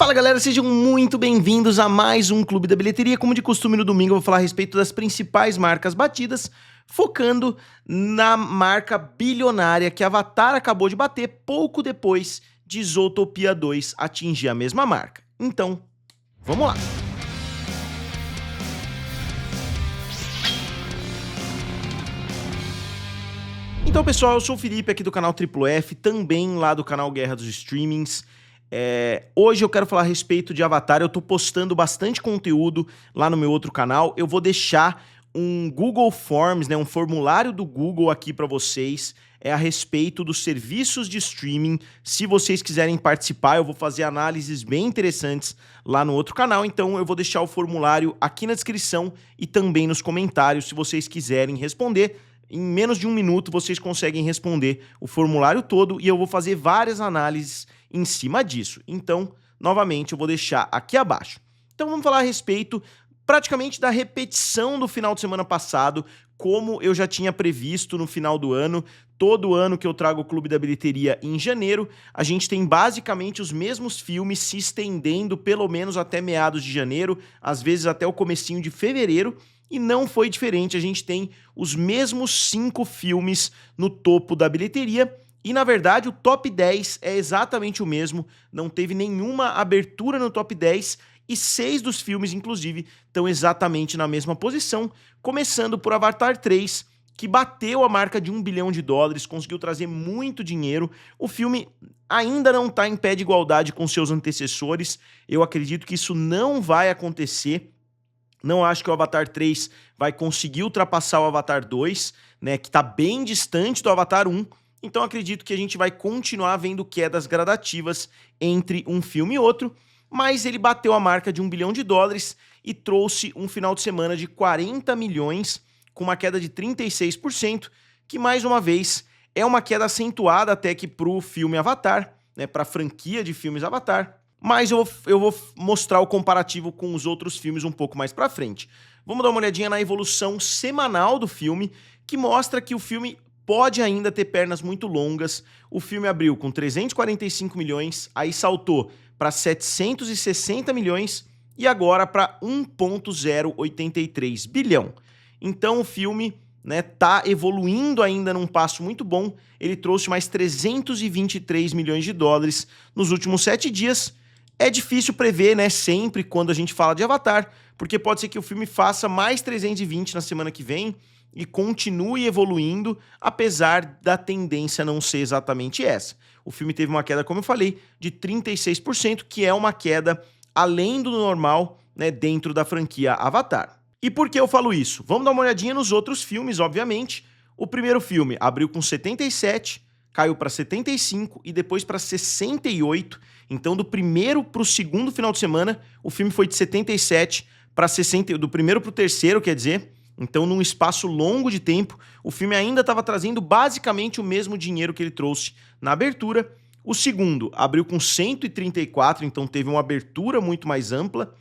Fala galera, sejam muito bem-vindos a mais um Clube da Bilheteria. Como de costume no domingo eu vou falar a respeito das principais marcas batidas, focando na marca bilionária que Avatar acabou de bater pouco depois de Zootopia 2 atingir a mesma marca. Então, vamos lá! Então pessoal, eu sou o Felipe aqui do canal Triplo F, também lá do canal Guerra dos Streamings. Hoje eu quero falar a respeito de Avatar. Eu tô postando bastante conteúdo lá no meu outro canal. Eu vou deixar um Google Forms, né, um formulário do Google aqui para vocês, a respeito dos serviços de streaming. Se vocês quiserem participar, eu vou fazer análises bem interessantes lá no outro canal, então eu vou deixar o formulário aqui na descrição e também nos comentários, se vocês quiserem responder. Em menos de um minuto vocês conseguem responder o formulário todo e eu vou fazer várias análises em cima disso. Então, novamente, eu vou deixar aqui abaixo. Então vamos falar a respeito praticamente da repetição do final de semana passado, como eu já tinha previsto no final do ano. Todo ano que eu trago o Clube da Bilheteria em janeiro, a gente tem basicamente os mesmos filmes se estendendo pelo menos até meados de janeiro, às vezes até o comecinho de fevereiro. E não foi diferente, a gente tem os mesmos 5 filmes no topo da bilheteria e, na verdade, o top 10 é exatamente o mesmo, não teve nenhuma abertura no top 10 e 6 dos filmes, inclusive, estão exatamente na mesma posição, começando por Avatar 3, que bateu a marca de $1 bilhão, conseguiu trazer muito dinheiro. O filme ainda não está em pé de igualdade com seus antecessores, eu acredito que isso não vai acontecer. Não acho que o Avatar 3 vai conseguir ultrapassar o Avatar 2, né, que está bem distante do Avatar 1. Então acredito que a gente vai continuar vendo quedas gradativas entre um filme e outro, mas ele bateu a marca de $1 bilhão e trouxe um final de semana de 40 milhões, com uma queda de 36%, que mais uma vez é uma queda acentuada até que para o filme Avatar, né, para a franquia de filmes Avatar. Mas eu vou mostrar o comparativo com os outros filmes um pouco mais pra frente. Vamos dar uma olhadinha na evolução semanal do filme, que mostra que o filme pode ainda ter pernas muito longas. O filme abriu com 345 milhões, aí saltou para 760 milhões e agora para 1,083 bilhão. Então o filme, né, tá evoluindo ainda num passo muito bom. Ele trouxe mais 323 milhões de dólares nos últimos 7 dias. É difícil prever, né, sempre quando a gente fala de Avatar, porque pode ser que o filme faça mais 320 na semana que vem e continue evoluindo, apesar da tendência não ser exatamente essa. O filme teve uma queda, como eu falei, de 36%, que é uma queda além do normal, né, dentro da franquia Avatar. E por que eu falo isso? Vamos dar uma olhadinha nos outros filmes, obviamente. O primeiro filme abriu com 77, caiu para 75 e depois para 68. Então, do primeiro para o segundo final de semana, o filme foi de 77 para 60, do primeiro para o terceiro, quer dizer. Então, num espaço longo de tempo, o filme ainda estava trazendo basicamente o mesmo dinheiro que ele trouxe na abertura. O segundo abriu com 134, então teve uma abertura muito mais ampla.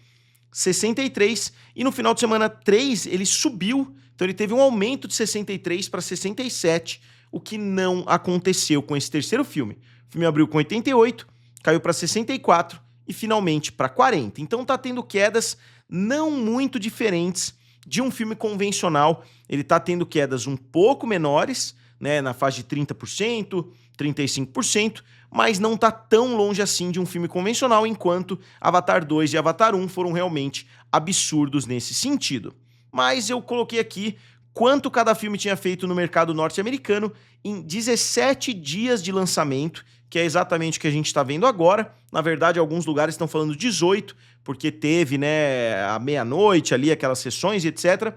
63, e no final de semana 3 ele subiu, então ele teve um aumento de 63 para 67, o que não aconteceu com esse terceiro filme. O filme abriu com 88, caiu para 64 e finalmente para 40. Então tá tendo quedas não muito diferentes de um filme convencional. Ele tá tendo quedas um pouco menores, né, na faixa de 30%, 35%, mas não tá tão longe assim de um filme convencional, enquanto Avatar 2 e Avatar 1 foram realmente absurdos nesse sentido. Mas eu coloquei aqui quanto cada filme tinha feito no mercado norte-americano em 17 dias de lançamento, que é exatamente o que a gente está vendo agora. Na verdade, alguns lugares estão falando 18, porque teve, né, à meia-noite ali, aquelas sessões e etc.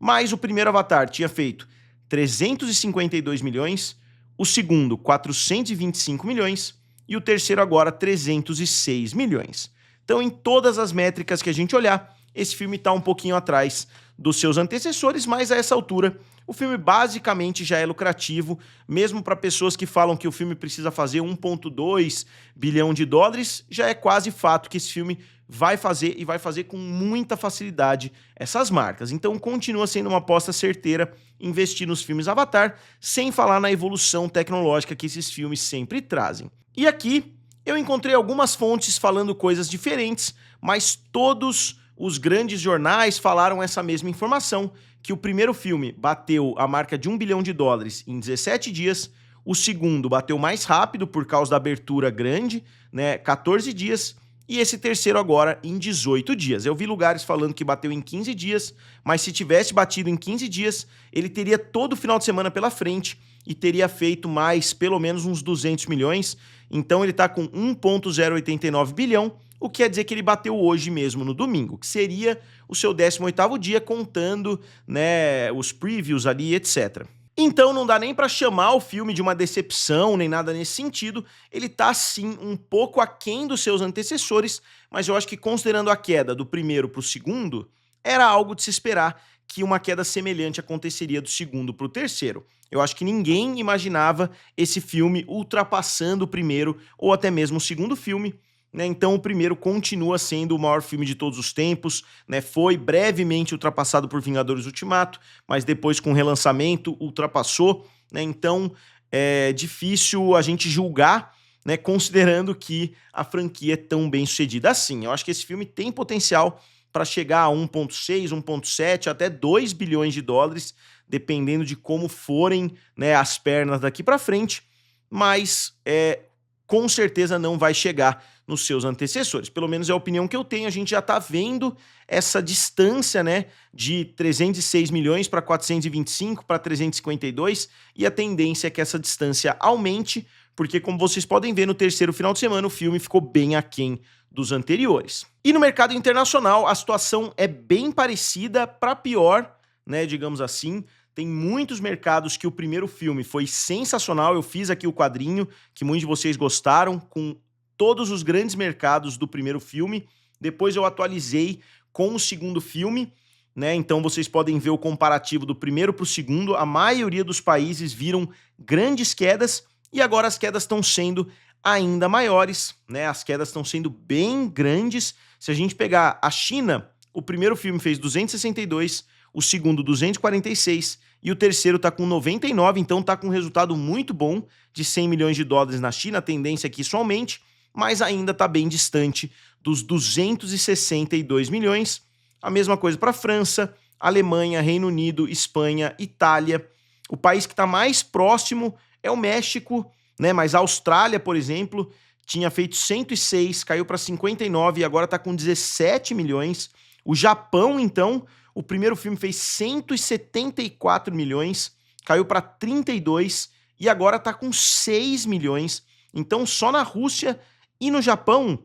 Mas o primeiro Avatar tinha feito 352 milhões, o segundo 425 milhões e o terceiro agora 306 milhões. Então, em todas as métricas que a gente olhar, esse filme está um pouquinho atrás dos seus antecessores, mas a essa altura o filme basicamente já é lucrativo, mesmo para pessoas que falam que o filme precisa fazer 1,2 bilhão de dólares, já é quase fato que esse filme vai fazer e vai fazer com muita facilidade essas marcas. Então continua sendo uma aposta certeira investir nos filmes Avatar, sem falar na evolução tecnológica que esses filmes sempre trazem. E aqui Eu encontrei algumas fontes falando coisas diferentes, mas todos os grandes jornais falaram essa mesma informação, que o primeiro filme bateu a marca de $1 bilhão em 17 dias, o segundo bateu mais rápido por causa da abertura grande, né, 14 dias, e esse terceiro agora em 18 dias. Eu vi lugares falando que bateu em 15 dias, mas se tivesse batido em 15 dias, ele teria todo o final de semana pela frente e teria feito mais pelo menos uns 200 milhões, então ele está com 1,089 bilhão, o que quer dizer que ele bateu hoje mesmo no domingo, que seria o seu 18º dia contando, né, os previews ali, etc. Então não dá nem para chamar o filme de uma decepção, nem nada nesse sentido, ele tá sim um pouco aquém dos seus antecessores, mas eu acho que considerando a queda do primeiro pro segundo, era algo de se esperar que uma queda semelhante aconteceria do segundo pro terceiro. Eu acho que ninguém imaginava esse filme ultrapassando o primeiro ou até mesmo o segundo filme, né? Então o primeiro continua sendo o maior filme de todos os tempos, né? Foi brevemente ultrapassado por Vingadores Ultimato, mas depois com o relançamento ultrapassou, né? Então é difícil a gente julgar, né, considerando que a franquia é tão bem sucedida assim. Eu acho que esse filme tem potencial para chegar a 1,6, 1,7, até 2 bilhões de dólares, dependendo de como forem, né, as pernas daqui para frente, mas com certeza não vai chegar nos seus antecessores. Pelo menos é a opinião que eu tenho. A gente já está vendo essa distância, né, de 306 milhões para 425, para 352, e a tendência é que essa distância aumente, porque como vocês podem ver, no terceiro final de semana o filme ficou bem aquém dos anteriores. E no mercado internacional a situação é bem parecida para pior, né, digamos assim. Tem muitos mercados que o primeiro filme foi sensacional, eu fiz aqui o quadrinho, que muitos de vocês gostaram, com todos os grandes mercados do primeiro filme. Depois eu atualizei com o segundo filme, né? Então vocês podem ver o comparativo do primeiro para o segundo. A maioria dos países viram grandes quedas e agora as quedas estão sendo ainda maiores, né? As quedas estão sendo bem grandes. Se a gente pegar a China, o primeiro filme fez 262, o segundo 246 e o terceiro está com 99, então está com um resultado muito bom de 100 milhões de dólares na China. A tendência é que isso aumente, mas ainda está bem distante dos 262 milhões. A mesma coisa para a França, Alemanha, Reino Unido, Espanha, Itália. O país que está mais próximo é o México, né? Mas a Austrália, por exemplo, tinha feito 106, caiu para 59 e agora está com 17 milhões. O Japão, então, o primeiro filme fez 174 milhões, caiu para 32 e agora está com 6 milhões. Então, só na Rússia e no Japão,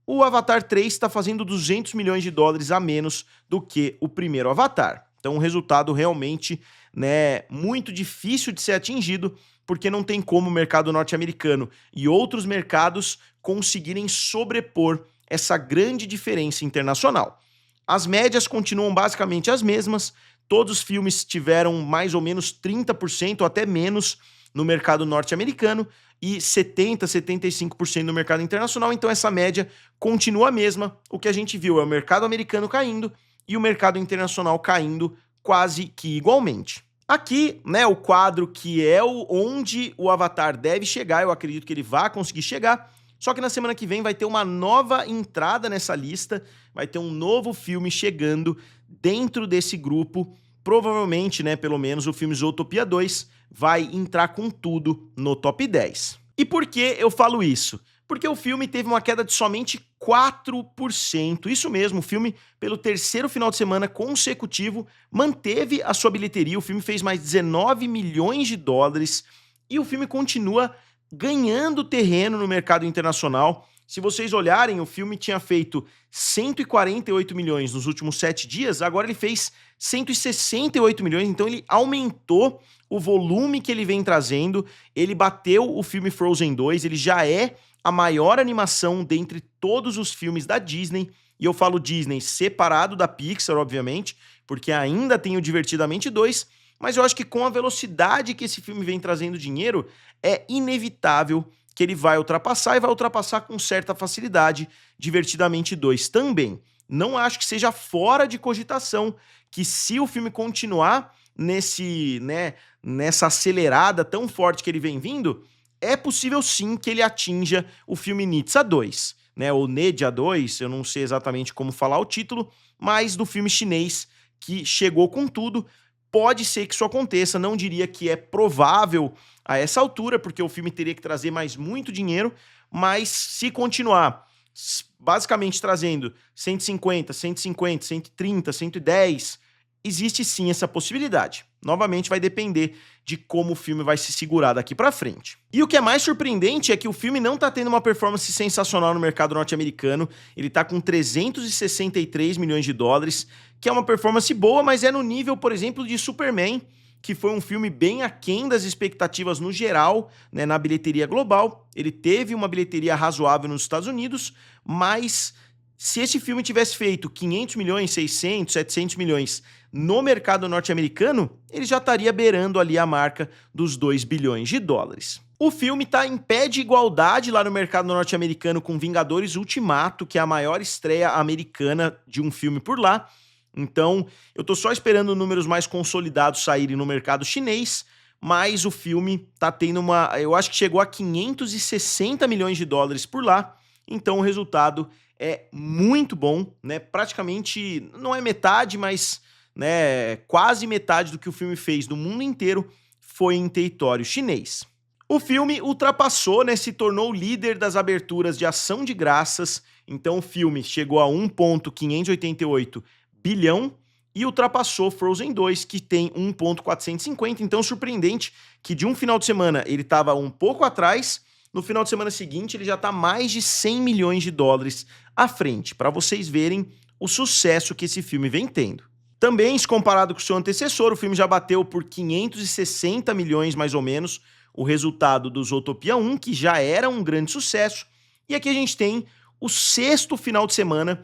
o Avatar 3 está fazendo 200 milhões de dólares a menos do que o primeiro Avatar. Então, um resultado realmente, né, muito difícil de ser atingido, porque não tem como o mercado norte-americano e outros mercados conseguirem sobrepor essa grande diferença internacional. As médias continuam basicamente as mesmas, todos os filmes tiveram mais ou menos 30% ou até menos no mercado norte-americano e 70%, 75% no mercado internacional, então essa média continua a mesma. O que a gente viu é o mercado americano caindo e o mercado internacional caindo quase que igualmente. Aqui, né, o quadro que é onde o Avatar deve chegar, eu acredito que ele vai conseguir chegar, só que na semana que vem vai ter uma nova entrada nessa lista, vai ter um novo filme chegando dentro desse grupo, provavelmente, né, pelo menos o filme Zootopia 2 vai entrar com tudo no top 10. E por que eu falo isso? Porque o filme teve uma queda de somente 4%. Isso mesmo, o filme, pelo terceiro final de semana consecutivo, manteve a sua bilheteria. O filme fez mais 19 milhões de dólares e o filme continua ganhando terreno no mercado internacional. Se vocês olharem, o filme tinha feito 148 milhões nos últimos 7 dias, agora ele fez 168 milhões, então ele aumentou o volume que ele vem trazendo, ele bateu o filme Frozen 2, ele já é a maior animação dentre todos os filmes da Disney, e eu falo Disney separado da Pixar, obviamente, porque ainda tem o Divertidamente 2, mas eu acho que com a velocidade que esse filme vem trazendo dinheiro, é inevitável que ele vai ultrapassar e vai ultrapassar com certa facilidade Divertidamente 2 também. Não acho que seja fora de cogitação que se o filme continuar nessa acelerada tão forte que ele vem vindo, é possível sim que ele atinja o filme Nizza 2, né, ou Nedia 2, eu não sei exatamente como falar o título, mas do filme chinês que chegou com tudo. Pode ser que isso aconteça, não diria que é provável a essa altura, porque o filme teria que trazer mais muito dinheiro, mas se continuar basicamente trazendo 150, 150, 130, 110, existe sim essa possibilidade. Novamente vai depender de como o filme vai se segurar daqui pra frente. E o que é mais surpreendente é que o filme não tá tendo uma performance sensacional no mercado norte-americano. Ele tá com 363 milhões de dólares, que é uma performance boa, mas é no nível, por exemplo, de Superman, que foi um filme bem aquém das expectativas no geral, né, na bilheteria global. Ele teve uma bilheteria razoável nos Estados Unidos, mas se esse filme tivesse feito 500 milhões, 600, 700 milhões no mercado norte-americano, ele já estaria beirando ali a marca dos 2 bilhões de dólares. O filme está em pé de igualdade lá no mercado norte-americano com Vingadores Ultimato, que é a maior estreia americana de um filme por lá. Então, eu tô só esperando números mais consolidados saírem no mercado chinês, mas o filme tá tendo eu acho que chegou a 560 milhões de dólares por lá, então o resultado é muito bom, né? Praticamente, não é metade, mas né, quase metade do que o filme fez no mundo inteiro foi em território chinês. O filme ultrapassou, né, se tornou líder das aberturas de ação de graças, então o filme chegou a 1,588 bilhão e ultrapassou Frozen 2, que tem 1,450, então surpreendente que de um final de semana ele estava um pouco atrás, no final de semana seguinte ele já está mais de 100 milhões de dólares à frente, para vocês verem o sucesso que esse filme vem tendo. Também, se comparado com o seu antecessor, o filme já bateu por 560 milhões mais ou menos, o resultado do Zootopia 1, que já era um grande sucesso, e aqui a gente tem o 6º final de semana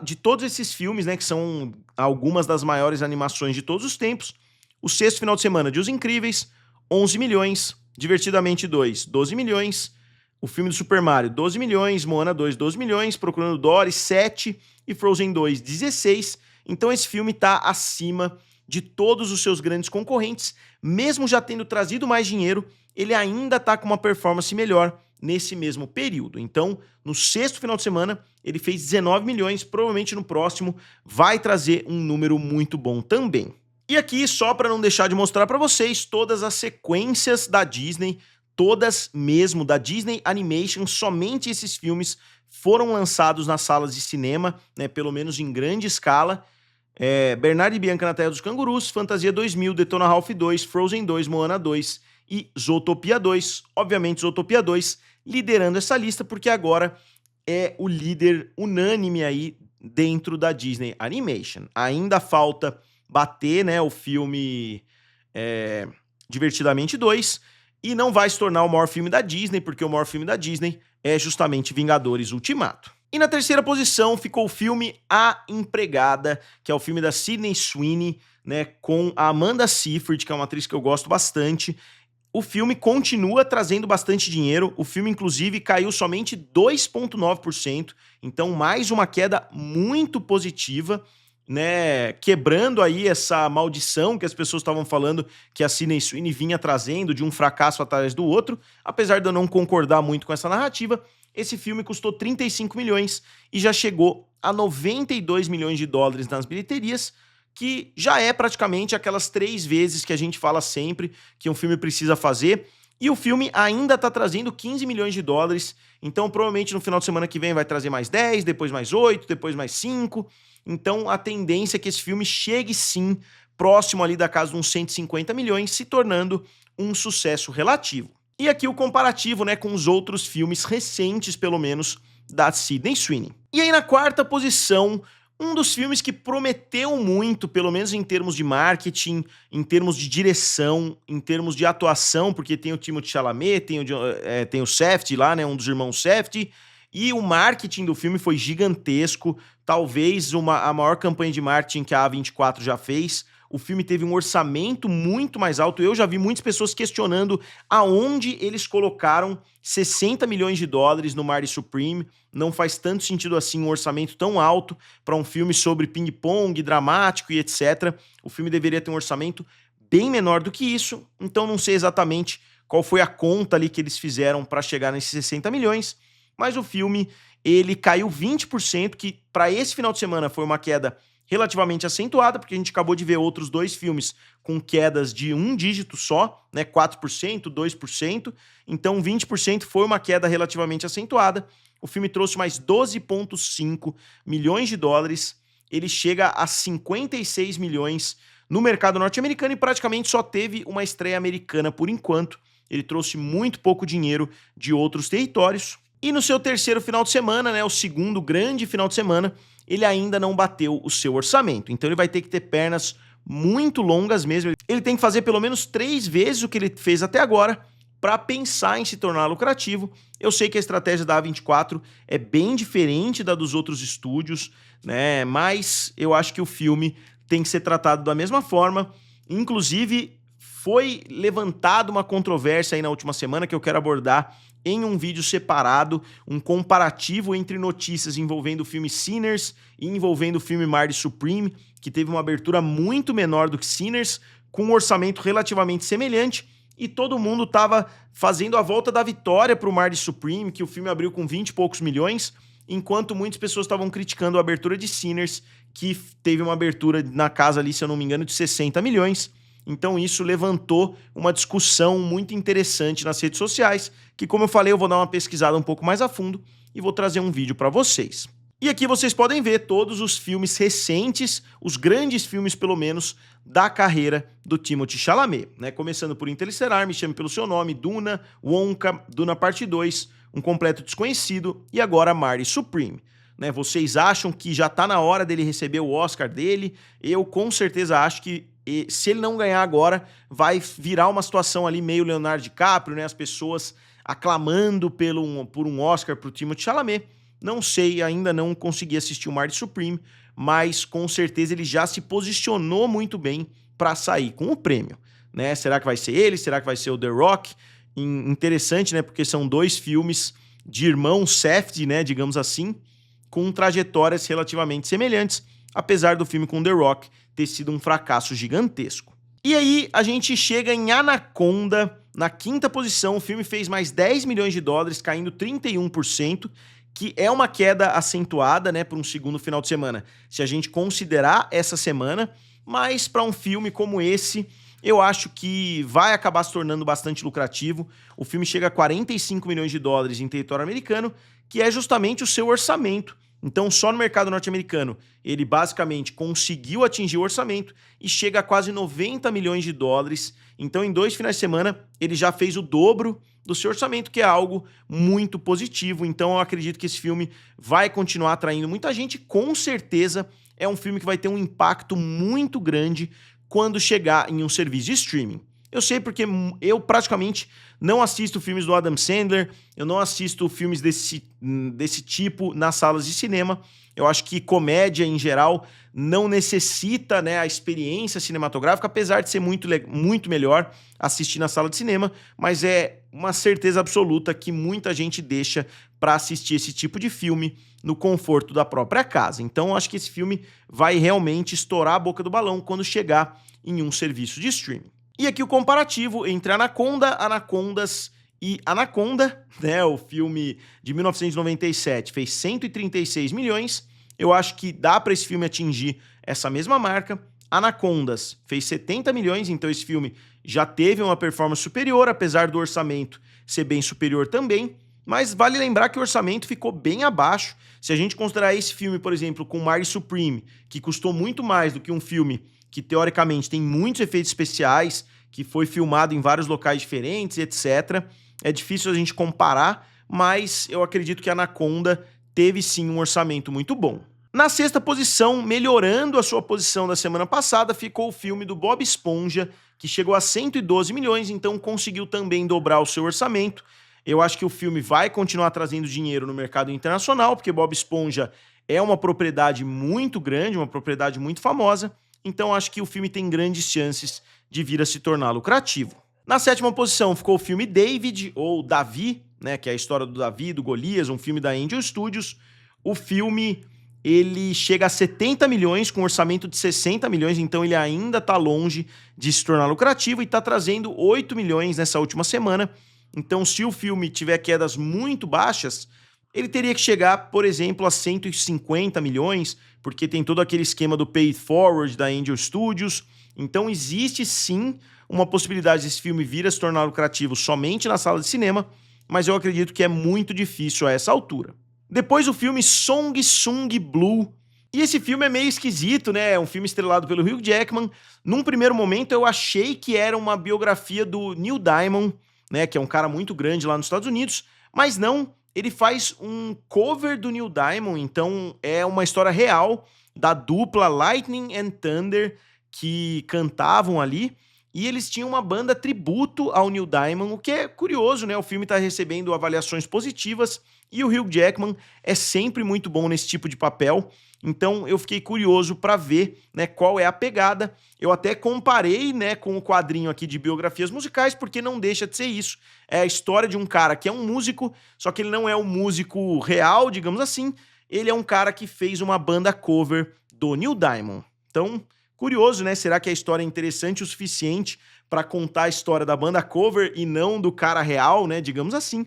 de todos esses filmes, né, que são algumas das maiores animações de todos os tempos. O 6º final de semana de Os Incríveis, 11 milhões, Divertidamente 2, 12 milhões, o filme do Super Mario, 12 milhões, Moana 2, 12 milhões, Procurando Dory, 7 e Frozen 2, 16. Então esse filme está acima de todos os seus grandes concorrentes, mesmo já tendo trazido mais dinheiro, ele ainda está com uma performance melhor nesse mesmo período. Então, no 6º final de semana, ele fez 19 milhões, provavelmente no próximo vai trazer um número muito bom também. E aqui, só para não deixar de mostrar para vocês todas as sequências da Disney, todas mesmo da Disney Animation, somente esses filmes foram lançados nas salas de cinema, né, pelo menos em grande escala. Bernardo e Bianca na Terra dos Cangurus, Fantasia 2000, Detona Ralph 2, Frozen 2, Moana 2 e Zootopia 2. Obviamente, Zootopia 2 liderando essa lista, porque agora é o líder unânime aí dentro da Disney Animation. Ainda falta bater, né, o filme Divertidamente 2, e não vai se tornar o maior filme da Disney, porque o maior filme da Disney é justamente Vingadores Ultimato. E na 3ª posição ficou o filme A Empregada, que é o filme da Sydney Sweeney, né, com a Amanda Seyfried, que é uma atriz que eu gosto bastante. O filme continua trazendo bastante dinheiro, o filme inclusive caiu somente 2,9%, então mais uma queda muito positiva, né, quebrando aí essa maldição que as pessoas estavam falando que a Sydney Sweeney vinha trazendo de um fracasso atrás do outro. Apesar de eu não concordar muito com essa narrativa, esse filme custou 35 milhões e já chegou a 92 milhões de dólares nas bilheterias, que já é praticamente aquelas 3 vezes que a gente fala sempre que um filme precisa fazer. E o filme ainda está trazendo 15 milhões de dólares, então provavelmente no final de semana que vem vai trazer mais 10, depois mais 8, depois mais 5. Então a tendência é que esse filme chegue sim próximo ali da casa de uns 150 milhões, se tornando um sucesso relativo. E aqui o comparativo, né, com os outros filmes recentes, pelo menos, da Sydney Sweeney. E aí na 4ª posição, um dos filmes que prometeu muito, pelo menos em termos de marketing, em termos de direção, em termos de atuação, porque tem o Timothée Chalamet, tem o Safdie lá, né, um dos irmãos Safdie, e o marketing do filme foi gigantesco, talvez a maior campanha de marketing que a A24 já fez. O filme teve um orçamento muito mais alto. Eu já vi muitas pessoas questionando aonde eles colocaram 60 milhões de dólares no Marty Supreme. Não faz tanto sentido assim um orçamento tão alto para um filme sobre ping-pong, dramático e etc. O filme deveria ter um orçamento bem menor do que isso, então não sei exatamente qual foi a conta ali que eles fizeram para chegar nesses 60 milhões, mas o filme ele caiu 20%, que para esse final de semana foi uma queda relativamente acentuada, porque a gente acabou de ver outros dois filmes com quedas de um dígito só, né, 4%, 2%, então 20% foi uma queda relativamente acentuada. O filme trouxe mais 12,5 milhões de dólares, ele chega a 56 milhões no mercado norte-americano e praticamente só teve uma estreia americana por enquanto. Ele trouxe muito pouco dinheiro de outros territórios. E no seu terceiro final de semana, né, o segundo grande final de semana, ele ainda não bateu o seu orçamento. Então ele vai ter que ter pernas muito longas mesmo. Ele tem que fazer pelo menos 3 vezes o que ele fez até agora para pensar em se tornar lucrativo. Eu sei que a estratégia da A24 é bem diferente da dos outros estúdios, né? Mas eu acho que o filme tem que ser tratado da mesma forma. Inclusive, foi levantada uma controvérsia aí na última semana que eu quero abordar em um vídeo separado, um comparativo entre notícias envolvendo o filme Sinners e envolvendo o filme Marty Supreme, que teve uma abertura muito menor do que Sinners, com um orçamento relativamente semelhante, e todo mundo estava fazendo a volta da vitória para o Marty Supreme, que o filme abriu com 20 e poucos milhões, enquanto muitas pessoas estavam criticando a abertura de Sinners, que teve uma abertura na casa ali, se eu não me engano, de 60 milhões. Então isso levantou uma discussão muito interessante nas redes sociais, que, como eu falei, eu vou dar uma pesquisada um pouco mais a fundo e vou trazer um vídeo para vocês. E aqui vocês podem ver todos os filmes recentes, os grandes filmes, pelo menos, da carreira do Timothée Chalamet, né? Começando por Interestelar, Me Chame Pelo Seu Nome, Duna, Wonka, Duna Parte 2, Um Completo Desconhecido e agora Marty Supreme. Né? Vocês acham que já tá na hora dele receber o Oscar dele? Eu com certeza acho que se ele não ganhar agora, vai virar uma situação ali meio Leonardo DiCaprio, né? As pessoas aclamando por um Oscar pro Timothée Chalamet. Não sei, ainda não consegui assistir o Marty Supreme, mas com certeza ele já se posicionou muito bem para sair com o prêmio, né? Será que vai ser ele? Será que vai ser o The Rock? Interessante, né? Porque são dois filmes de irmãos Safdie, né? Digamos assim, com trajetórias relativamente semelhantes, apesar do filme com The Rock ter sido um fracasso gigantesco. E aí a gente chega em Anaconda, na quinta posição. O filme fez mais 10 milhões de dólares, caindo 31%, que é uma queda acentuada, né, para um segundo final de semana, se a gente considerar essa semana, mas para um filme como esse, eu acho que vai acabar se tornando bastante lucrativo. O filme chega a 45 milhões de dólares em território americano, que é justamente o seu orçamento. Então, só no mercado norte-americano, ele basicamente conseguiu atingir o orçamento e chega a quase 90 milhões de dólares. Então, em 2 finais de semana, ele já fez o dobro do seu orçamento, que é algo muito positivo. Então, eu acredito que esse filme vai continuar atraindo muita gente. Com certeza, é um filme que vai ter um impacto muito grande quando chegar em um serviço de streaming. Eu sei porque eu praticamente não assisto filmes do Adam Sandler, eu não assisto filmes desse tipo nas salas de cinema. Eu acho que comédia, em geral, não necessita, né, a experiência cinematográfica, apesar de ser muito melhor assistir na sala de cinema, mas é uma certeza absoluta que muita gente deixa para assistir esse tipo de filme no conforto da própria casa. Então, eu acho que esse filme vai realmente estourar a boca do balão quando chegar em um serviço de streaming. E aqui o comparativo entre Anaconda, Anacondas e Anaconda, né, o filme de 1997 fez 136 milhões, eu acho que dá para esse filme atingir essa mesma marca. Anacondas fez 70 milhões, então esse filme já teve uma performance superior, apesar do orçamento ser bem superior também, mas vale lembrar que o orçamento ficou bem abaixo. Se a gente considerar esse filme, por exemplo, com Marty Supreme, que custou muito mais do que um filme que teoricamente tem muitos efeitos especiais, que foi filmado em vários locais diferentes, etc. É difícil a gente comparar, mas eu acredito que a Anaconda teve sim um orçamento muito bom. Na sexta posição, melhorando a sua posição da semana passada, ficou o filme do Bob Esponja, que chegou a 112 milhões, então conseguiu também dobrar o seu orçamento. Eu acho que o filme vai continuar trazendo dinheiro no mercado internacional, porque Bob Esponja é uma propriedade muito grande, uma propriedade muito famosa. Então acho que o filme tem grandes chances de vir a se tornar lucrativo. Na sétima posição ficou o filme David, ou Davi, né, que é a história do Davi e do Golias, um filme da Angel Studios. O filme ele chega a 70 milhões com um orçamento de 60 milhões, então ele ainda está longe de se tornar lucrativo e está trazendo 8 milhões nessa última semana. Então, se o filme tiver quedas muito baixas, ele teria que chegar, por exemplo, a 150 milhões, porque tem todo aquele esquema do pay it forward da Angel Studios. Então, existe sim uma possibilidade desse filme vir a se tornar lucrativo somente na sala de cinema, mas eu acredito que é muito difícil a essa altura. Depois o filme Song Sung Blue. E esse filme é meio esquisito, né? É um filme estrelado pelo Hugh Jackman. Num primeiro momento eu achei que era uma biografia do Neil Diamond, né? Que é um cara muito grande lá nos Estados Unidos. Mas não, ele faz um cover do Neil Diamond. Então é uma história real da dupla Lightning and Thunder que cantavam ali. E eles tinham uma banda tributo ao Neil Diamond, o que é curioso, né? O filme tá recebendo avaliações positivas e o Hugh Jackman é sempre muito bom nesse tipo de papel. Então eu fiquei curioso para ver, né, qual é a pegada. Eu até comparei, né, com o quadrinho aqui de biografias musicais, porque não deixa de ser isso. É a história de um cara que é um músico, só que ele não é um músico real, digamos assim. Ele é um cara que fez uma banda cover do Neil Diamond. Então, curioso, né? Será que a história é interessante o suficiente para contar a história da banda cover e não do cara real, né? Digamos assim.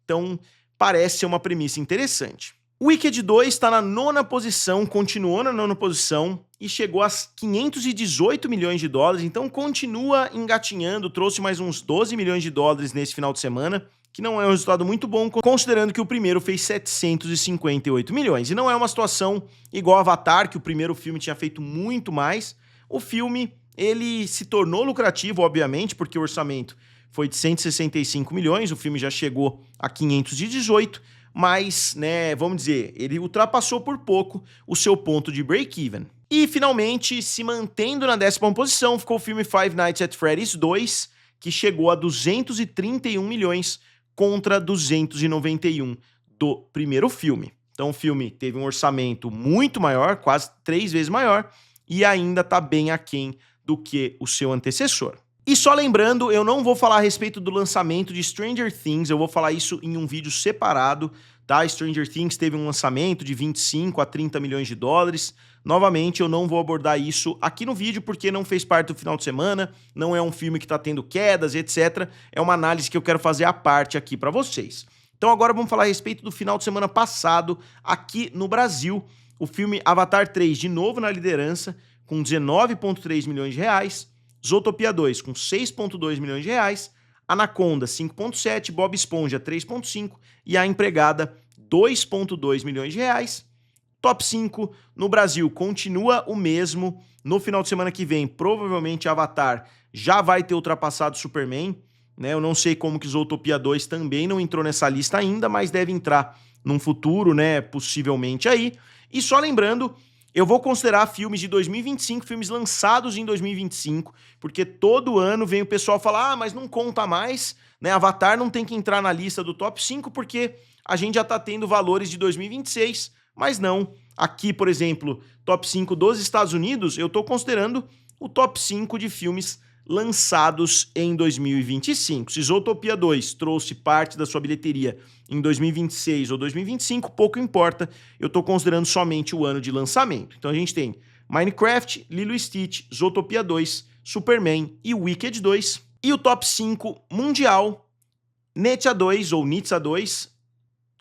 Então, parece ser uma premissa interessante. O Wicked 2 está na 9ª posição, continuou na 9ª posição e chegou a 518 milhões de dólares, então continua engatinhando, trouxe mais uns 12 milhões de dólares nesse final de semana, que não é um resultado muito bom, considerando que o primeiro fez 758 milhões. E não é uma situação igual Avatar, que o primeiro filme tinha feito muito mais. O filme, ele se tornou lucrativo, obviamente, porque o orçamento foi de 165 milhões, o filme já chegou a 518, mas, né, vamos dizer, ele ultrapassou por pouco o seu ponto de break-even. E, finalmente, se mantendo na 10ª posição, ficou o filme Five Nights at Freddy's 2, que chegou a 231 milhões contra 291 do primeiro filme. Então o filme teve um orçamento muito maior, quase 3 vezes maior, e ainda está bem aquém do que o seu antecessor. E só lembrando, eu não vou falar a respeito do lançamento de Stranger Things, eu vou falar isso em um vídeo separado, tá? Stranger Things teve um lançamento de 25 a 30 milhões de dólares. Novamente, eu não vou abordar isso aqui no vídeo porque não fez parte do final de semana, não é um filme que está tendo quedas, etc. É uma análise que eu quero fazer à parte aqui para vocês. Então agora vamos falar a respeito do final de semana passado aqui no Brasil. O filme Avatar 3 de novo na liderança, com 19,3 milhões de reais. Zootopia 2 com 6,2 milhões de reais, Anaconda 5,7, Bob Esponja 3,5 e A Empregada 2,2 milhões de reais. Top 5 no Brasil continua o mesmo. No final de semana que vem, provavelmente Avatar já vai ter ultrapassado Superman, né? Eu não sei como que Zootopia 2 também não entrou nessa lista ainda, mas deve entrar num futuro, né? Possivelmente aí. E só lembrando, eu vou considerar filmes de 2025, filmes lançados em 2025, porque todo ano vem o pessoal falar, ah, mas não conta mais, né? Avatar não tem que entrar na lista do top 5 porque a gente já tá tendo valores de 2026, mas não. Aqui, por exemplo, top 5 dos Estados Unidos, eu tô considerando o top 5 de filmes lançados em 2025. Se Zootopia 2 trouxe parte da sua bilheteria em 2026 ou 2025, pouco importa, eu estou considerando somente o ano de lançamento. Então a gente tem Minecraft, Lilo e Stitch, Zootopia 2, Superman e Wicked 2. E o top 5 mundial, Nitya 2 ou Nitsa 2,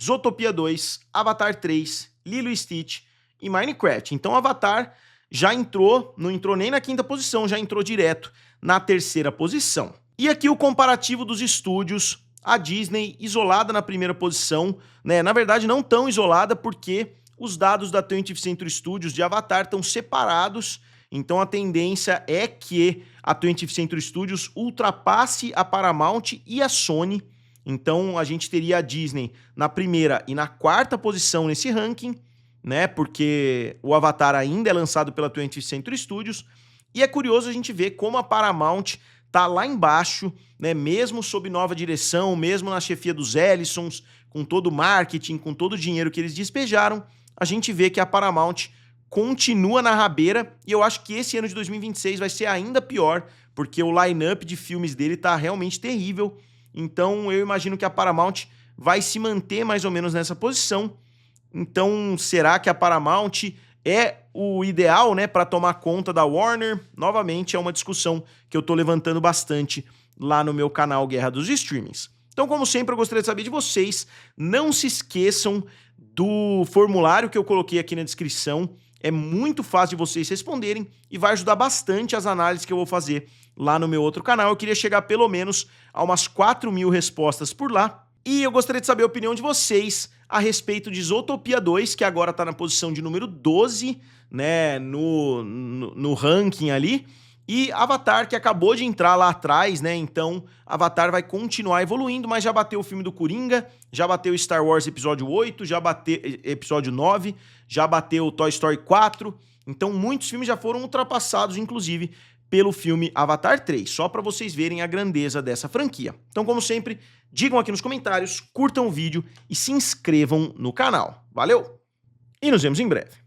Zootopia 2, Avatar 3, Lilo e Stitch e Minecraft. Então Avatar já entrou, não entrou nem na 5ª posição, já entrou direto na 3ª posição. E aqui o comparativo dos estúdios, a Disney isolada na 1ª posição, né? Na verdade não tão isolada porque os dados da 20th Century Studios de Avatar estão separados, então a tendência é que a 20th Century Studios ultrapasse a Paramount e a Sony. Então a gente teria a Disney na 1ª e na 4ª posição nesse ranking, né? Porque o Avatar ainda é lançado pela 20th Century Studios. E é curioso a gente ver como a Paramount tá lá embaixo, né? Mesmo sob nova direção, mesmo na chefia dos Ellisons, com todo o marketing, com todo o dinheiro que eles despejaram, a gente vê que a Paramount continua na rabeira e eu acho que esse ano de 2026 vai ser ainda pior, porque o line-up de filmes dele tá realmente terrível. Então eu imagino que a Paramount vai se manter mais ou menos nessa posição. Então, será que a Paramount é o ideal, né, para tomar conta da Warner? Novamente, é uma discussão que eu tô levantando bastante lá no meu canal Guerra dos Streamings. Então, como sempre, eu gostaria de saber de vocês. Não se esqueçam do formulário que eu coloquei aqui na descrição. É muito fácil de vocês responderem e vai ajudar bastante as análises que eu vou fazer lá no meu outro canal. Eu queria chegar pelo menos a umas 4.000 respostas por lá. E eu gostaria de saber a opinião de vocês a respeito de Zootopia 2, que agora está na posição de número 12, né, no ranking ali. E Avatar, que acabou de entrar lá atrás, né? Então, Avatar vai continuar evoluindo, mas já bateu o filme do Coringa, já bateu Star Wars Episódio 8, já bateu Episódio 9, já bateu Toy Story 4. Então, muitos filmes já foram ultrapassados, inclusive, pelo filme Avatar 3, só para vocês verem a grandeza dessa franquia. Então, como sempre, digam aqui nos comentários, curtam o vídeo e se inscrevam no canal. Valeu! E nos vemos em breve.